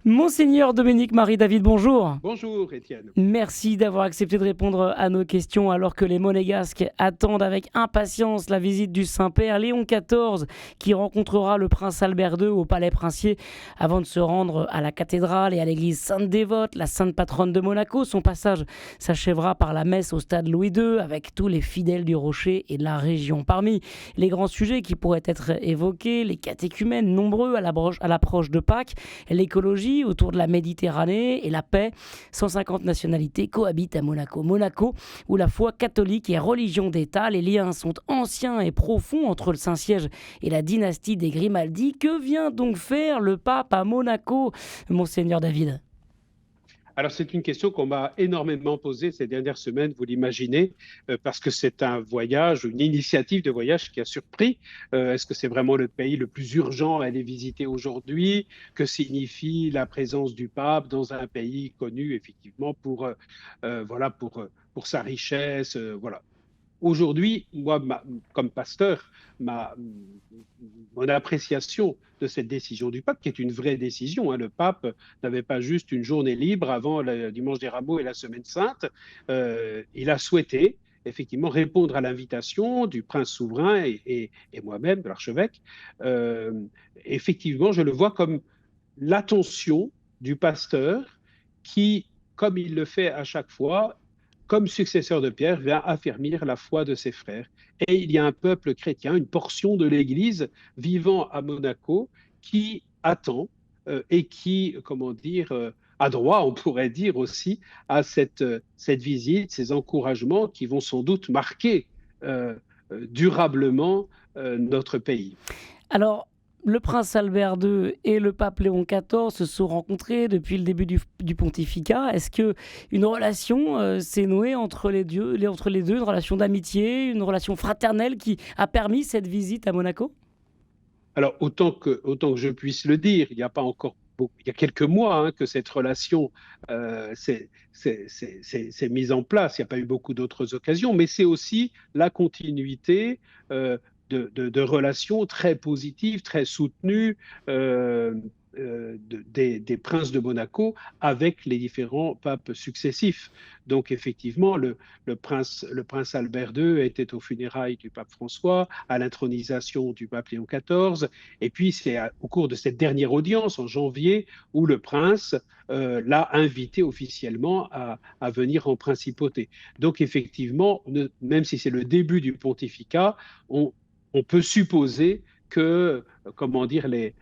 Monseigneur Dominique-Marie David, bonjour. Bonjour Étienne. Merci d'avoir accepté de répondre à nos questions alors que les Monégasques attendent avec impatience la visite du Saint-Père Léon XIV qui rencontrera le prince Albert II au Palais Princier avant de se rendre à la cathédrale et à l'église Sainte-Dévote, la sainte patronne de Monaco. Son passage s'achèvera par la messe au stade Louis II avec tous les fidèles du Rocher et de la région. Parmi les grands sujets qui pourraient être évoqués, les catéchumènes nombreux à l'approche de Pâques, l'écologie autour de la Méditerranée et la paix. 150 nationalités cohabitent à Monaco. Monaco, où la foi catholique est religion d'État. Les liens sont anciens et profonds entre le Saint-Siège et la dynastie des Grimaldi. Que vient donc faire le pape à Monaco, Monseigneur David ? Alors c'est une question qu'on m'a énormément posée ces dernières semaines, vous l'imaginez, parce que c'est un voyage, une initiative de voyage qui a surpris. Est-ce que c'est vraiment le pays le plus urgent à aller visiter aujourd'hui? Que signifie la présence du pape dans un pays connu effectivement pour sa richesse, voilà. Aujourd'hui, moi, comme pasteur, ma, mon appréciation de cette décision du pape, qui est une vraie décision, hein, le pape n'avait pas juste une journée libre avant le dimanche des Rameaux et la Semaine Sainte, il a souhaité effectivement répondre à l'invitation du prince souverain et moi-même, de l'archevêque. Euh, Effectivement, je le vois comme l'attention du pasteur qui, comme il le fait à chaque fois, comme successeur de Pierre, vient affermir la foi de ses frères. Et il y a un peuple chrétien, une portion de l'Église vivant à Monaco qui attend et qui, comment dire, a droit, on pourrait dire aussi, à cette visite, ces encouragements qui vont sans doute marquer durablement notre pays. Alors, le prince Albert II et le pape Léon XIV se sont rencontrés depuis le début du pontificat. Est-ce que une relation s'est nouée entre les deux, une relation d'amitié, une relation fraternelle qui a permis cette visite à Monaco ? Alors, autant que je puisse le dire, il n'y a pas encore beaucoup, il y a quelques mois que cette relation s'est mise en place. Il n'y a pas eu beaucoup d'autres occasions, mais c'est aussi la continuité de relations très positives, très soutenues des princes de Monaco avec les différents papes successifs. Donc, effectivement, le prince Albert II était aux funérailles du pape François, à l'intronisation du pape Léon XIV. Et puis, c'est au cours de cette dernière audience, en janvier, où le prince l'a invité officiellement à venir en principauté. Donc, effectivement, même si c'est le début du pontificat, on peut supposer que, comment dire, les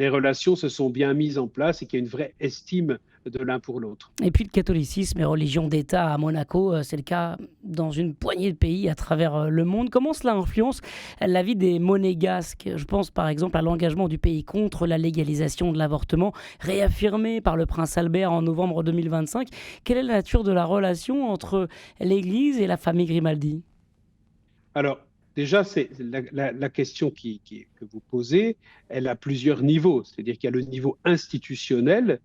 relations se sont bien mises en place et qu'il y a une vraie estime de l'un pour l'autre. Et puis le catholicisme et religion d'État à Monaco, c'est le cas dans une poignée de pays à travers le monde. Comment cela influence la vie des Monégasques ? Je pense par exemple à l'engagement du pays contre la légalisation de l'avortement, réaffirmé par le prince Albert en novembre 2025. Quelle est la nature de la relation entre l'Église et la famille Grimaldi ? Alors, déjà, c'est la question que vous posez, elle a plusieurs niveaux. C'est-à-dire qu'il y a le niveau institutionnel,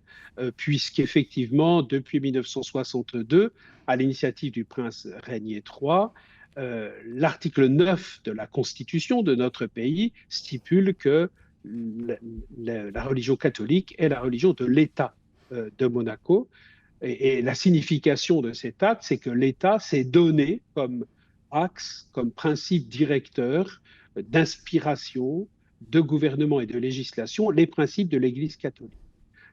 puisqu'effectivement, depuis 1962, à l'initiative du prince Régnier III, l'article 9 de la Constitution de notre pays stipule que la religion catholique est la religion de l'État de Monaco. Et la signification de cet acte, c'est que l'État s'est donné comme axe, comme principe directeur d'inspiration, de gouvernement et de législation, les principes de l'Église catholique.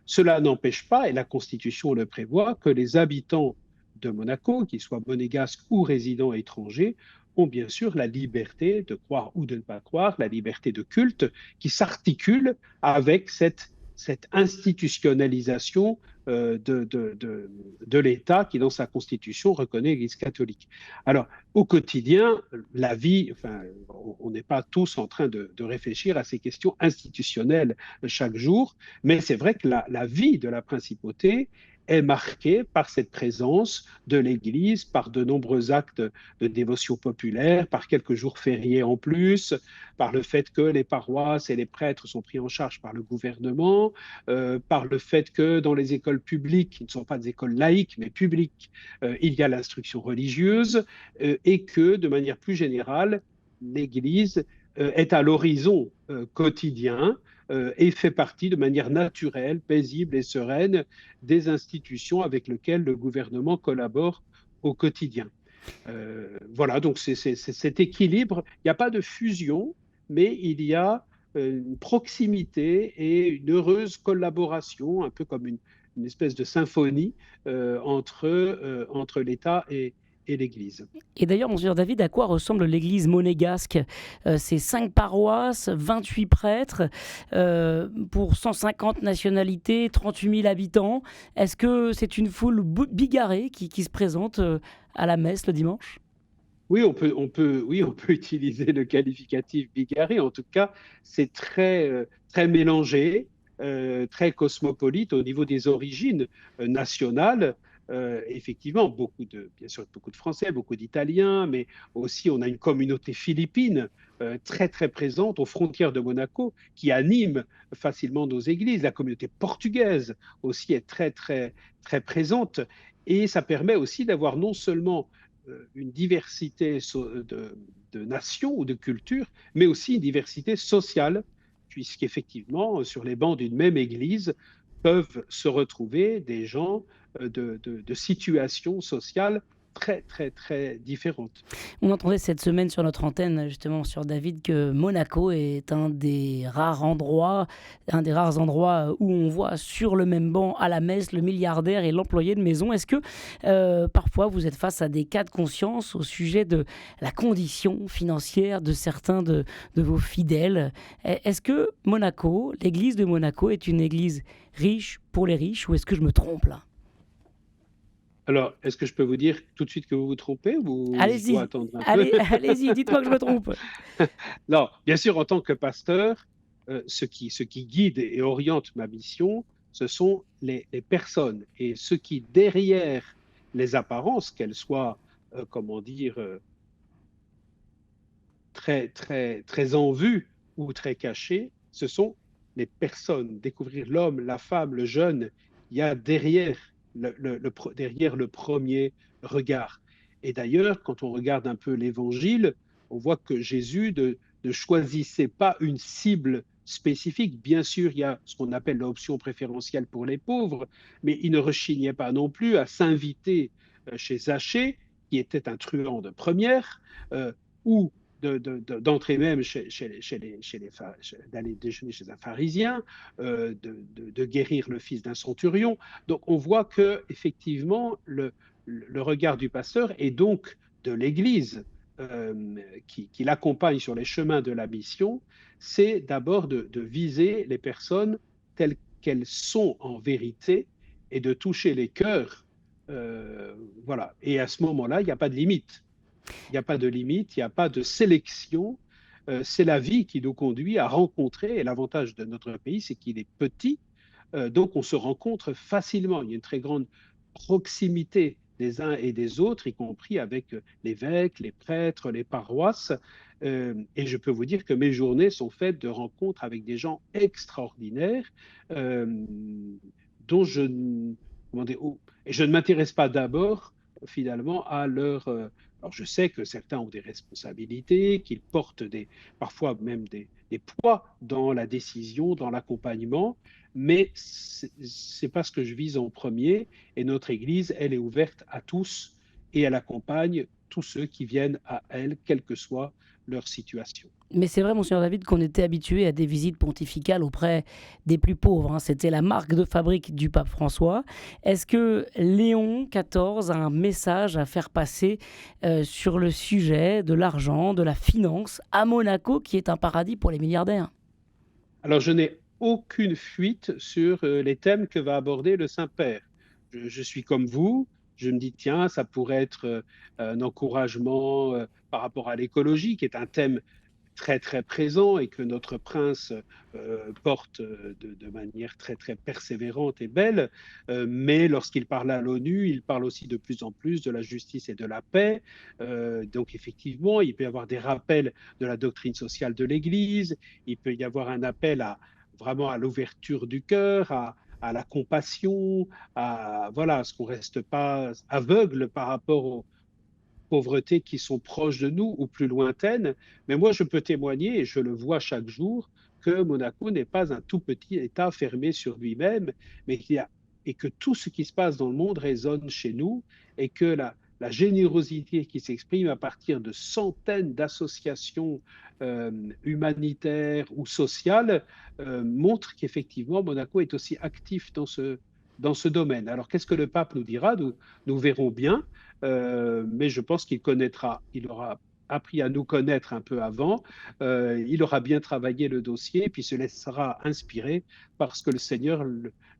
Cela n'empêche pas, et la Constitution le prévoit, que les habitants de Monaco, qu'ils soient monégasques ou résidents étrangers, ont bien sûr la liberté de croire ou de ne pas croire, la liberté de culte qui s'articule avec cette institutionnalisation de l'État qui, dans sa constitution, reconnaît l'Église catholique. Alors, au quotidien, la vie, enfin, on n'est pas tous en train de réfléchir à ces questions institutionnelles chaque jour, mais c'est vrai que la vie de la principauté est marquée par cette présence de l'Église, par de nombreux actes de dévotion populaire, par quelques jours fériés en plus, par le fait que les paroisses et les prêtres sont pris en charge par le gouvernement, par le fait que dans les écoles publiques, qui ne sont pas des écoles laïques, mais publiques, il y a l'instruction religieuse, et que, de manière plus générale, l'Église est à l'horizon quotidien et fait partie de manière naturelle, paisible et sereine des institutions avec lesquelles le gouvernement collabore au quotidien. Voilà, donc c'est cet équilibre. Il n'y a pas de fusion, mais il y a une proximité et une heureuse collaboration, un peu comme une espèce de symphonie entre l'État et l'Église. Et d'ailleurs, Monseigneur David, à quoi ressemble l'église monégasque? C'est 5 paroisses, 28 prêtres, pour 150 nationalités, 38 000 habitants. Est-ce que c'est une foule bigarrée qui se présente à la messe le dimanche? Oui, oui, on peut utiliser le qualificatif bigarré. En tout cas, c'est très mélangé, très cosmopolite au niveau des origines nationales. Effectivement, bien sûr, beaucoup de Français, beaucoup d'Italiens, mais aussi on a une communauté philippine très présente aux frontières de Monaco qui anime facilement nos églises. La communauté portugaise aussi est très présente. Et ça permet aussi d'avoir non seulement une diversité de nations ou de cultures, mais aussi une diversité sociale, puisqu'effectivement, sur les bancs d'une même église, peuvent se retrouver des gens de situations sociales très différentes. On entendait cette semaine sur notre antenne, justement, sur David, que Monaco est un des rares endroits où on voit sur le même banc à la messe le milliardaire et l'employé de maison. Est-ce que parfois vous êtes face à des cas de conscience au sujet de la condition financière de certains de vos fidèles? Est-ce que Monaco, l'église de Monaco, est une église riche pour les riches, ou est-ce que je me trompe là? Alors, est-ce que je peux vous dire tout de suite que vous vous trompez ou je dois Allez-y, attendre un peu? allez-y, dites-moi que je me trompe. Non, bien sûr, en tant que pasteur, ce qui guide et oriente ma mission, ce sont les personnes. Et ce qui, derrière les apparences, qu'elles soient, comment dire, très en vue ou très cachées, ce sont les personnes. Découvrir l'homme, la femme, le jeune, il y a derrière derrière le premier regard. Et d'ailleurs, quand on regarde un peu l'évangile, on voit que Jésus ne choisissait pas une cible spécifique. Bien sûr, il y a ce qu'on appelle l'option préférentielle pour les pauvres, mais il ne rechignait pas non plus à s'inviter chez Zachée, qui était un truand de première, ou d'entrer même d'aller déjeuner chez un pharisien, de guérir le fils d'un centurion. Donc on voit que effectivement le regard du pasteur et donc de l'Église qui l'accompagne sur les chemins de la mission, c'est d'abord de viser les personnes telles qu'elles sont en vérité et de toucher les cœurs. Voilà. Et à ce moment-là, il n'y a pas de limite. Il n'y a pas de limite, il n'y a pas de sélection. C'est la vie qui nous conduit à rencontrer. Et l'avantage de notre pays, c'est qu'il est petit. Donc, on se rencontre facilement. Il y a une très grande proximité des uns et des autres, y compris avec l'évêque, les prêtres, les paroisses. Et je peux vous dire que mes journées sont faites de rencontres avec des gens extraordinaires dont et je ne m'intéresse pas d'abord finalement à leur. Alors je sais que certains ont des responsabilités, qu'ils portent parfois même des poids dans la décision, dans l'accompagnement, mais c'est pas ce que je vise en premier. Et notre Église, elle est ouverte à tous et elle accompagne tous ceux qui viennent à elle, quelle que soit leur situation. Mais c'est vrai, Monseigneur David, qu'on était habitué à des visites pontificales auprès des plus pauvres, hein. C'était la marque de fabrique du pape François. Est-ce que Léon XIV a un message à faire passer sur le sujet de l'argent, de la finance à Monaco, qui est un paradis pour les milliardaires? Alors, je n'ai aucune fuite sur les thèmes que va aborder le Saint-Père. Je suis comme vous, je me dis, tiens, ça pourrait être un encouragement par rapport à l'écologie, qui est un thème très présent et que notre prince porte de manière très persévérante et belle. Mais lorsqu'il parle à l'ONU, il parle aussi de plus en plus de la justice et de la paix. Donc effectivement, il peut y avoir des rappels de la doctrine sociale de l'Église, il peut y avoir un appel vraiment à l'ouverture du cœur, à la compassion, à ce qu'on ne reste pas aveugle par rapport aux pauvretés qui sont proches de nous ou plus lointaines. Mais moi, je peux témoigner, et je le vois chaque jour, que Monaco n'est pas un tout petit État fermé sur lui-même, mais et que tout ce qui se passe dans le monde résonne chez nous, et que la générosité qui s'exprime à partir de centaines d'associations humanitaires ou sociales montre qu'effectivement Monaco est aussi actif dans ce domaine. Alors qu'est-ce que le pape nous dira? Nous verrons bien, mais je pense il aura appris à nous connaître un peu avant, il aura bien travaillé le dossier, puis se laissera inspirer parce que le Seigneur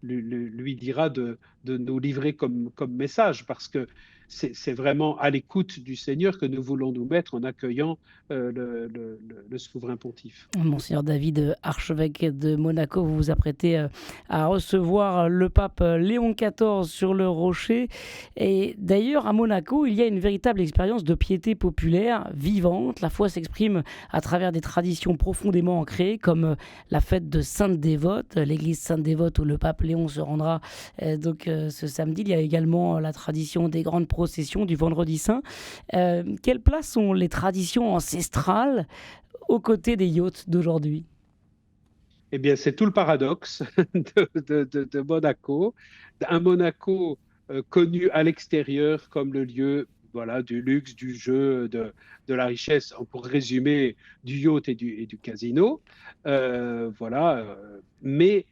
lui dira de nous livrer comme message, parce que c'est vraiment à l'écoute du Seigneur que nous voulons nous mettre en accueillant le souverain pontife. Monseigneur David, archevêque de Monaco, vous vous apprêtez à recevoir le pape Léon XIV sur le rocher. Et d'ailleurs, à Monaco, il y a une véritable expérience de piété populaire vivante. La foi s'exprime à travers des traditions profondément ancrées, comme la fête de Sainte-Dévote, l'église Sainte-Dévote où le pape Léon se rendra ce samedi. Il y a également la tradition des grandes processions du Vendredi Saint. Quelle place ont les traditions ancestrales aux côtés des yachts d'aujourd'hui? Eh bien, c'est tout le paradoxe de Monaco. Un Monaco connu à l'extérieur comme le lieu, voilà, du luxe, du jeu, la richesse, pour résumer, du yacht et du casino. Voilà. Mais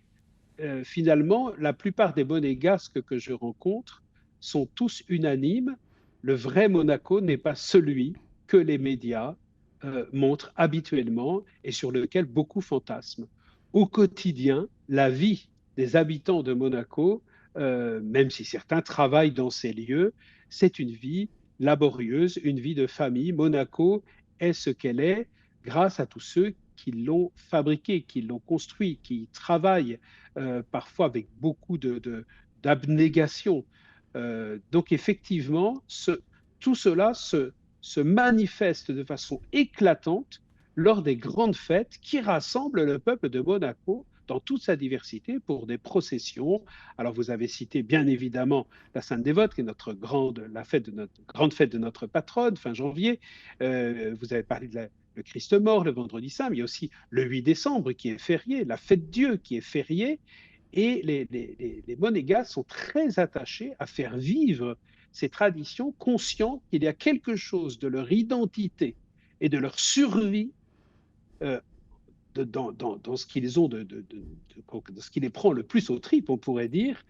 finalement, la plupart des monégasques que je rencontre sont tous unanimes. Le vrai Monaco n'est pas celui que les médias montrent habituellement et sur lequel beaucoup fantasment. Au quotidien, la vie des habitants de Monaco, même si certains travaillent dans ces lieux, c'est une vie laborieuse, une vie de famille. Monaco est ce qu'elle est grâce à tous ceux qui l'ont fabriqué, qui l'ont construit, qui travaillent parfois avec beaucoup d'abnégation. Donc effectivement, tout cela se manifeste de façon éclatante lors des grandes fêtes qui rassemblent le peuple de Monaco dans toute sa diversité pour des processions. Alors vous avez cité bien évidemment la Sainte-Dévote, qui est la grande fête de notre patronne, fin janvier. Vous avez parlé de le Christ mort, le Vendredi Saint, mais il y a aussi le 8 décembre qui est férié, la fête Dieu qui est fériée. Et les Monégasques sont très attachés à faire vivre ces traditions, conscients qu'il y a quelque chose de leur identité et de leur survie euh, dans ce qu'ils ont, de ce qui les prend le plus aux tripes, on pourrait dire,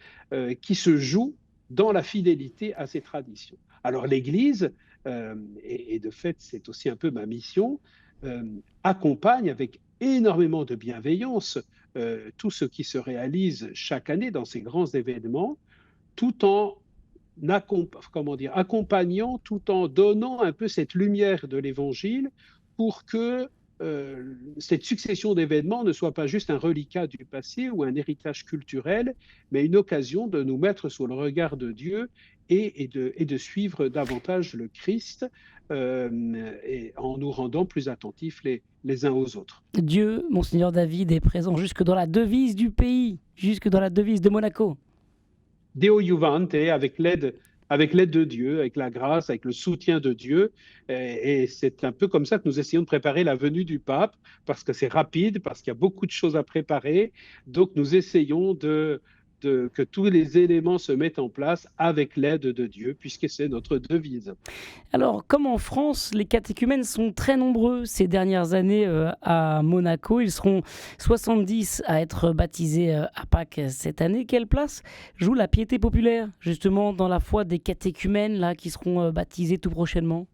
qui se joue dans la fidélité à ces traditions. Alors l'Église, et de fait c'est aussi un peu ma mission, accompagne avec énormément de bienveillance tout ce qui se réalise chaque année dans ces grands événements, tout en accompagnant, tout en donnant un peu cette lumière de l'Évangile pour que cette succession d'événements ne soit pas juste un reliquat du passé ou un héritage culturel, mais une occasion de nous mettre sous le regard de Dieu et de suivre davantage le Christ et en nous rendant plus attentifs les uns aux autres. Dieu, Monseigneur David, est présent jusque dans la devise du pays, jusque dans la devise de Monaco. Deo Juvante, avec l'aide de Dieu, avec la grâce, avec le soutien de Dieu. Et c'est un peu comme ça que nous essayons de préparer la venue du pape, parce que c'est rapide, parce qu'il y a beaucoup de choses à préparer. Donc nous essayons que tous les éléments se mettent en place avec l'aide de Dieu, puisque c'est notre devise. Alors, comme en France, les catéchumènes sont très nombreux ces dernières années à Monaco. Ils seront 70 à être baptisés à Pâques cette année. Quelle place joue la piété populaire, justement, dans la foi des catéchumènes là, qui seront baptisés tout prochainement?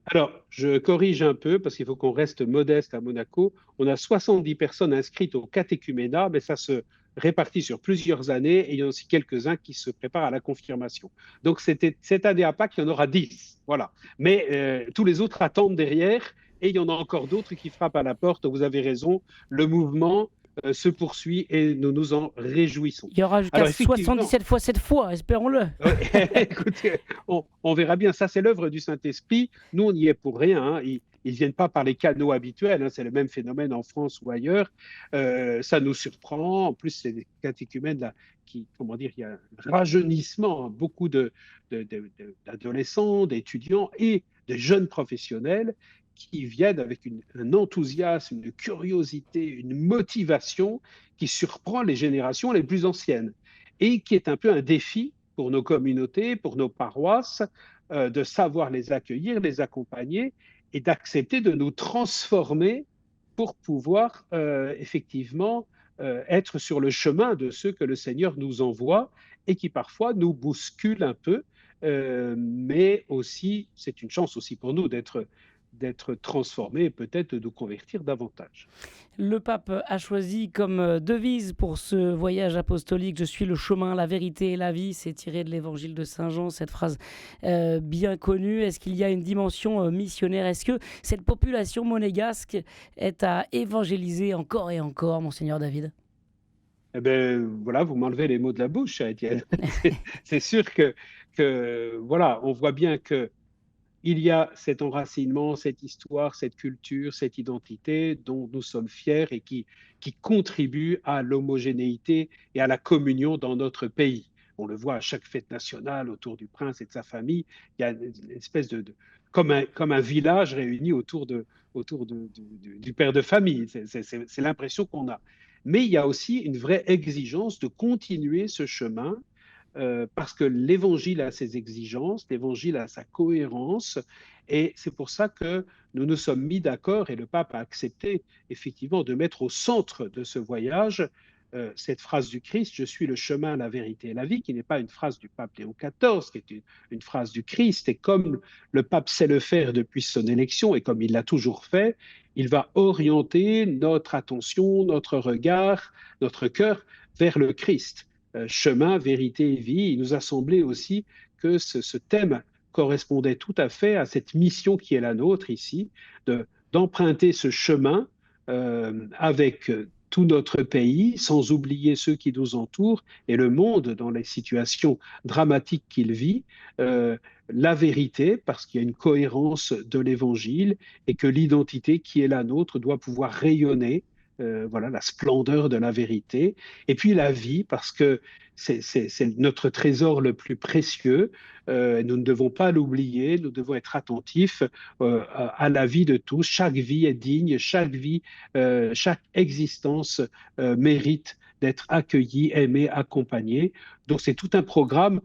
Alors, je corrige un peu parce qu'il faut qu'on reste modeste à Monaco. On a 70 personnes inscrites au catéchuménat, mais ça se répartit sur plusieurs années et il y en a aussi quelques-uns qui se préparent à la confirmation. Donc, cette année à Pâques, il y en aura 10. Voilà. Mais tous les autres attendent derrière et il y en a encore d'autres qui frappent à la porte. Donc, vous avez raison, le mouvement se poursuit et nous nous en réjouissons. Il y aura jusqu'à 77 fois cette fois, espérons-le. Écoutez, on verra bien. Ça, c'est l'œuvre du Saint-Esprit. Nous, on n'y est pour rien. Hein. Ils ne viennent pas par les canaux habituels. Hein. C'est le même phénomène en France ou ailleurs. Ça nous surprend. En plus, c'est des catéchumènes là, comment dire, il y a un rajeunissement. Beaucoup d'adolescents, d'étudiants et de jeunes professionnels qui viennent avec un enthousiasme, une curiosité, une motivation qui surprend les générations les plus anciennes et qui est un peu un défi pour nos communautés, pour nos paroisses, de savoir les accueillir, les accompagner et d'accepter de nous transformer pour pouvoir effectivement être sur le chemin de ceux que le Seigneur nous envoie et qui parfois nous bousculent un peu, mais aussi c'est une chance aussi pour nous d'être transformés et peut-être de nous convertir davantage. Le pape a choisi comme devise pour ce voyage apostolique: Je suis le chemin, la vérité et la vie. C'est tiré de l'évangile de Saint Jean, cette phrase bien connue. Est-ce qu'il y a une dimension missionnaire? Est-ce que cette population monégasque est à évangéliser encore et encore, Monseigneur David? Eh bien, voilà, vous m'enlevez les mots de la bouche, Étienne. C'est sûr voilà, on voit bien que il y a cet enracinement, cette histoire, cette culture, cette identité dont nous sommes fiers et qui contribue à l'homogénéité et à la communion dans notre pays. On le voit à chaque fête nationale autour du prince et de sa famille. Il y a une espèce comme un village réuni du père de famille. C'est l'impression qu'on a. Mais il y a aussi une vraie exigence de continuer ce chemin parce que l'évangile a ses exigences, l'évangile a sa cohérence, et c'est pour ça que nous nous sommes mis d'accord, et le pape a accepté effectivement de mettre au centre de ce voyage cette phrase du Christ: Je suis le chemin, la vérité et la vie, qui n'est pas une phrase du pape Léon XIV, qui est une phrase du Christ, et comme le pape sait le faire depuis son élection, et comme il l'a toujours fait, il va orienter notre attention, notre regard, notre cœur vers le Christ. Chemin, vérité et vie. Il nous a semblé aussi que ce thème correspondait tout à fait à cette mission qui est la nôtre ici, d'emprunter ce chemin avec tout notre pays, sans oublier ceux qui nous entourent et le monde dans les situations dramatiques qu'il vit. La vérité, parce qu'il y a une cohérence de l'évangile et que l'identité qui est la nôtre doit pouvoir rayonner, voilà, la splendeur de la vérité. Et puis la vie, parce que c'est notre trésor le plus précieux. Nous ne devons pas l'oublier, nous devons être attentifs à la vie de tous. Chaque vie est digne, chaque existence mérite d'être accueillie, aimée, accompagnée. Donc c'est tout un programme.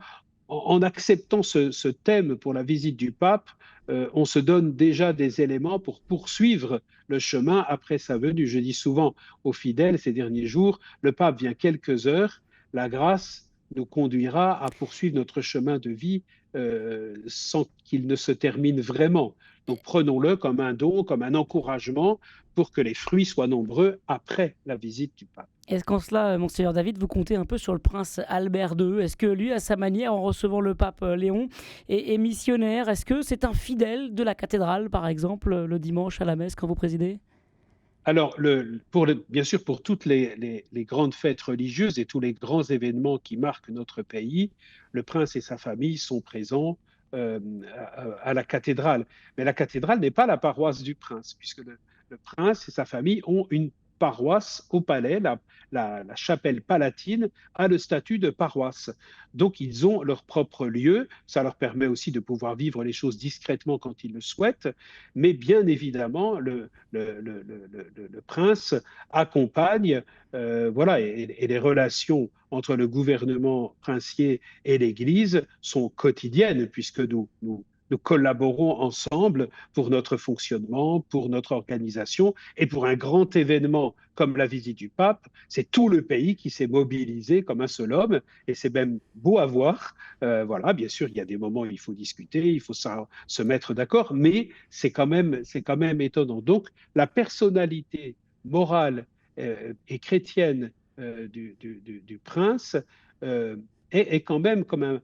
En acceptant ce thème pour la visite du pape, on se donne déjà des éléments pour poursuivre le chemin après sa venue. Je dis souvent aux fidèles ces derniers jours: le pape vient quelques heures, la grâce nous conduira à poursuivre notre chemin de vie sans qu'il ne se termine vraiment. Donc prenons-le comme un don, comme un encouragement pour que les fruits soient nombreux après la visite du pape. Est-ce qu'en cela, Monseigneur David, vous comptez un peu sur le prince Albert II? Est-ce que lui, à sa manière, en recevant le pape Léon, est missionnaire? Est-ce que c'est un fidèle de la cathédrale, par exemple, le dimanche à la messe quand vous présidez? Alors, bien sûr, pour toutes les grandes fêtes religieuses et tous les grands événements qui marquent notre pays, le prince et sa famille sont présents à la cathédrale. Mais la cathédrale n'est pas la paroisse du prince, puisque le prince et sa famille ont une paroisse au palais. La chapelle palatine a le statut de paroisse. Donc, ils ont leur propre lieu. Ça leur permet aussi de pouvoir vivre les choses discrètement quand ils le souhaitent. Mais bien évidemment, le prince accompagne, voilà, et les relations entre le gouvernement princier et l'Église sont quotidiennes, puisque nous collaborons ensemble pour notre fonctionnement, pour notre organisation et pour un grand événement comme la visite du pape. C'est tout le pays qui s'est mobilisé comme un seul homme et c'est même beau à voir. Voilà, bien sûr, il y a des moments où il faut discuter, il faut se mettre d'accord, mais c'est quand même étonnant. Donc, la personnalité morale et chrétienne du prince est quand même comme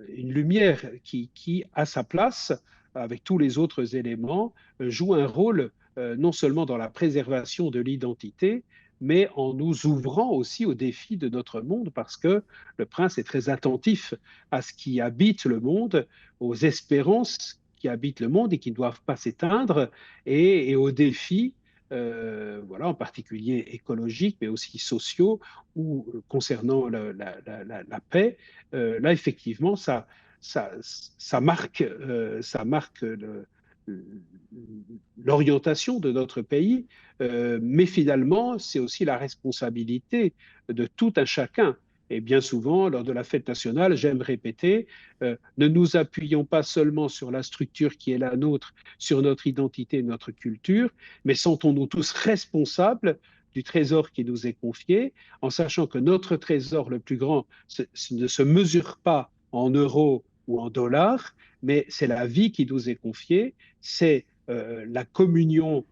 une lumière qui, à sa place, avec tous les autres éléments, joue un rôle non seulement dans la préservation de l'identité, mais en nous ouvrant aussi aux défis de notre monde, parce que le prince est très attentif à ce qui habite le monde, aux espérances qui habitent le monde et qui ne doivent pas s'éteindre, et aux défis, voilà, en particulier écologiques, mais aussi sociaux, ou concernant la paix. Là, effectivement, ça marque l'orientation de notre pays, mais finalement, c'est aussi la responsabilité de tout un chacun. Et bien souvent, lors de la fête nationale, j'aime répéter, ne nous appuyons pas seulement sur la structure qui est la nôtre, sur notre identité, notre culture, mais sentons-nous tous responsables du trésor qui nous est confié, en sachant que notre trésor le plus grand ne se mesure pas en euros ou en dollars, mais c'est la vie qui nous est confiée, c'est la communion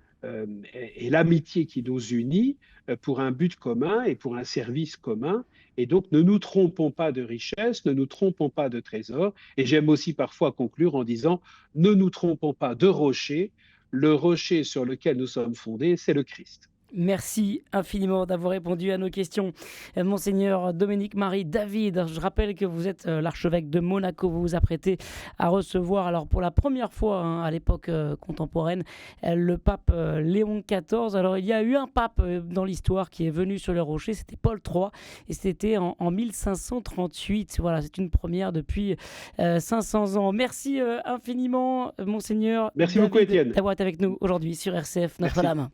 et l'amitié qui nous unit pour un but commun et pour un service commun. Et donc, ne nous trompons pas de richesse, ne nous trompons pas de trésor. Et j'aime aussi parfois conclure en disant, ne nous trompons pas de rocher. Le rocher sur lequel nous sommes fondés, c'est le Christ. Merci infiniment d'avoir répondu à nos questions. Monseigneur Dominique-Marie David, je rappelle que vous êtes l'archevêque de Monaco. Vous vous apprêtez à recevoir, alors pour la première fois à l'époque contemporaine, le pape Léon XIV. Alors il y a eu un pape dans l'histoire qui est venu sur le rocher, c'était Paul III, et c'était en 1538. Voilà, c'est une première depuis 500 ans. Merci infiniment, Monseigneur Merci David, beaucoup, Étienne. d'avoir été avec nous aujourd'hui sur RCF Merci. Notre-Dame.